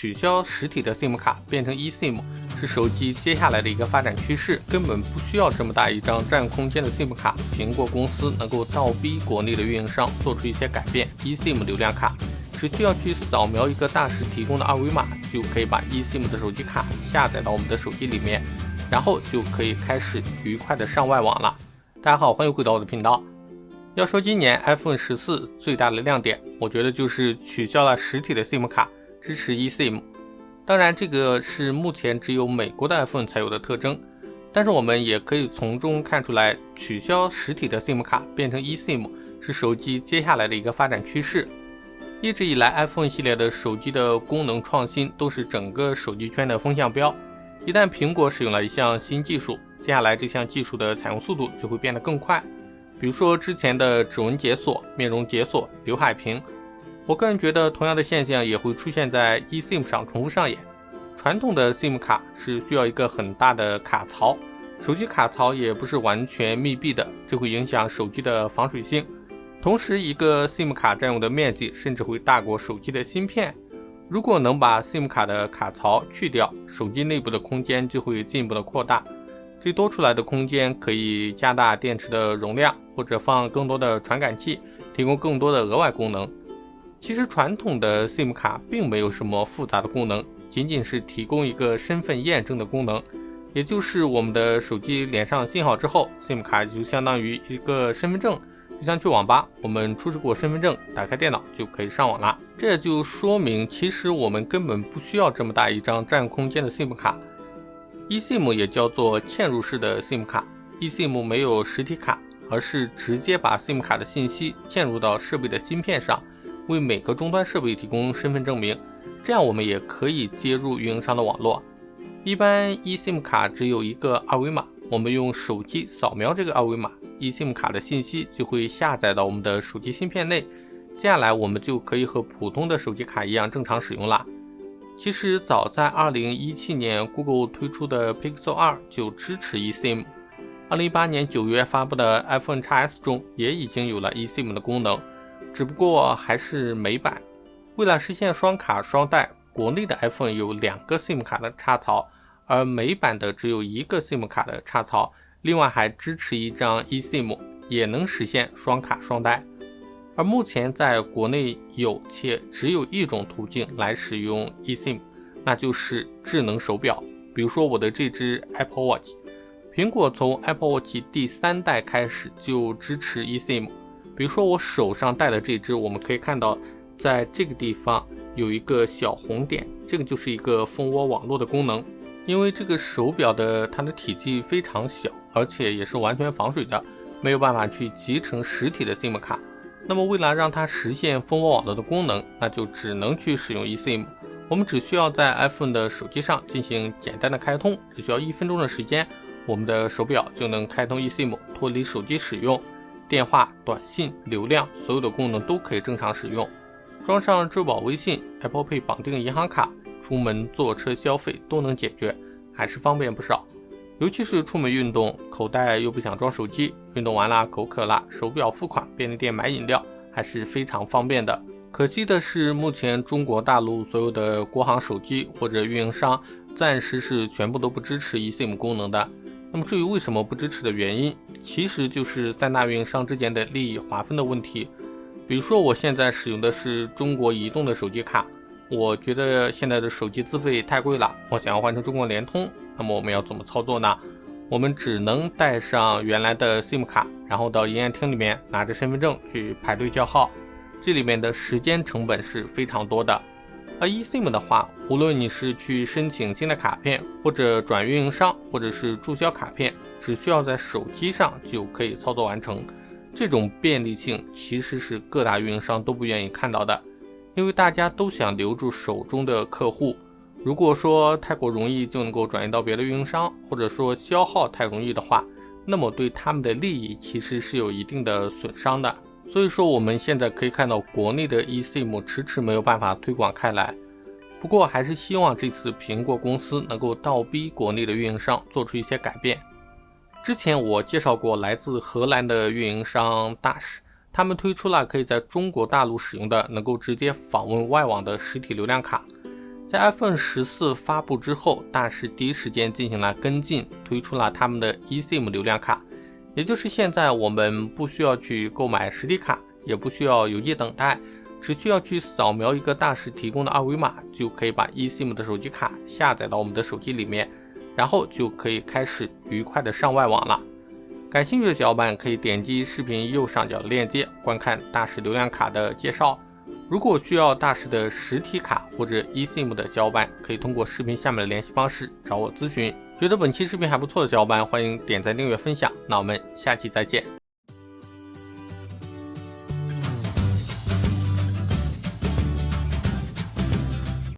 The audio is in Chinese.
取消实体的 SIM 卡变成 eSIM 是手机接下来的一个发展趋势，根本不需要这么大一张占空间的 SIM 卡，苹果公司能够倒逼国内的运营商做出一些改变。eSIM 流量卡只需要去扫描一个大使提供的二维码，就可以把 eSIM 的手机卡下载到我们的手机里面，然后就可以开始愉快的上外网了。大家好，欢迎回到我的频道。要说今年 iPhone 14最大的亮点，我觉得就是取消了实体的 SIM 卡，支持 eSIM。当然这个是目前只有美国的 iPhone 才有的特征，但是我们也可以从中看出来，取消实体的 SIM 卡变成 eSIM 是手机接下来的一个发展趋势。一直以来 iPhone 系列的手机的功能创新都是整个手机圈的风向标，一旦苹果使用了一项新技术，接下来这项技术的采用速度就会变得更快。比如说之前的指纹解锁、面容解锁、刘海屏，我个人觉得同样的现象也会出现在 eSIM 上重复上演。传统的 SIM 卡是需要一个很大的卡槽，手机卡槽也不是完全密闭的，这会影响手机的防水性。同时一个 SIM 卡占用的面积甚至会大过手机的芯片。如果能把 SIM 卡的卡槽去掉，手机内部的空间就会进一步的扩大，这多出来的空间可以加大电池的容量，或者放更多的传感器，提供更多的额外功能。其实传统的 SIM 卡并没有什么复杂的功能，仅仅是提供一个身份验证的功能，也就是我们的手机连上信号之后， SIM 卡就相当于一个身份证，就像去网吧，我们出示过身份证，打开电脑就可以上网了。这就说明其实我们根本不需要这么大一张占空间的 SIM 卡。eSIM 也叫做嵌入式的 SIM 卡， eSIM 没有实体卡，而是直接把 SIM 卡的信息嵌入到设备的芯片上，为每个终端设备提供身份证明，这样我们也可以接入运营商的网络。一般 eSIM 卡只有一个二维码，我们用手机扫描这个二维码， eSIM 卡的信息就会下载到我们的手机芯片内，接下来我们就可以和普通的手机卡一样正常使用了。其实早在2017年 Google 推出的 Pixel 2就支持 eSIM， 2018年9月发布的 iPhone XS 中也已经有了 eSIM 的功能，只不过还是美版。为了实现双卡双待，国内的 iPhone 有2个 SIM 卡的插槽，而美版的只有1个 SIM 卡的插槽，另外还支持一张 eSIM， 也能实现双卡双待。而目前在国内有且只有一种途径来使用 eSIM， 那就是智能手表。比如说我的这只 Apple Watch， 苹果从 Apple Watch 第3代开始就支持 eSIM。 比如说我手上戴的这只，我们可以看到在这个地方有一个小红点，这个就是一个蜂窝网络的功能。因为这个手表它的体积非常小，而且也是完全防水的，没有办法去集成实体的 SIM 卡。那么为了让它实现蜂窝网络的功能，那就只能去使用 eSIM。 我们只需要在 iPhone 的手机上进行简单的开通，只需要1分钟的时间，我们的手表就能开通 eSIM， 脱离手机使用，电话、短信、流量所有的功能都可以正常使用。装上支付宝、微信、Apple Pay 绑定银行卡，出门坐车消费都能解决，还是方便不少。尤其是出门运动，口袋又不想装手机，运动完了口渴了，手表付款，便利店买饮料，还是非常方便的。可惜的是，目前中国大陆所有的国行手机或者运营商暂时是全部都不支持 eSIM 功能的。那么至于为什么不支持的原因，其实就是3大运营商之间的利益划分的问题。比如说我现在使用的是中国移动的手机卡，我觉得现在的手机资费太贵了，我想要换成中国联通，那么我们要怎么操作呢？我们只能带上原来的 SIM 卡，然后到营业厅里面拿着身份证去排队叫号，这里面的时间成本是非常多的。而 eSIM 的话，无论你是去申请新的卡片，或者转运营商，或者是注销卡片，只需要在手机上就可以操作完成。这种便利性其实是各大运营商都不愿意看到的，因为大家都想留住手中的客户。如果说太过容易就能够转移到别的运营商，或者说消耗太容易的话，那么对他们的利益其实是有一定的损伤的。所以说我们现在可以看到国内的 eSIM 迟迟没有办法推广开来。不过还是希望这次苹果公司能够倒逼国内的运营商做出一些改变。之前我介绍过来自荷兰的运营商 Dash， 他们推出了可以在中国大陆使用的能够直接访问外网的实体流量卡。在 iPhone 14发布之后，大势第一时间进行了跟进，推出了他们的 eSIM 流量卡，也就是现在我们不需要去购买实体卡，也不需要邮寄等待，只需要去扫描一个大势提供的二维码，就可以把 eSIM 的手机卡下载到我们的手机里面，然后就可以开始愉快的上外网了。感兴趣的小伙伴可以点击视频右上角的链接，观看大势流量卡的介绍。如果需要大势的实体卡或者 eSIM 的小伙伴，可以通过视频下面的联系方式找我咨询。觉得本期视频还不错的小伙伴，欢迎点赞、订阅、分享。那我们下期再见。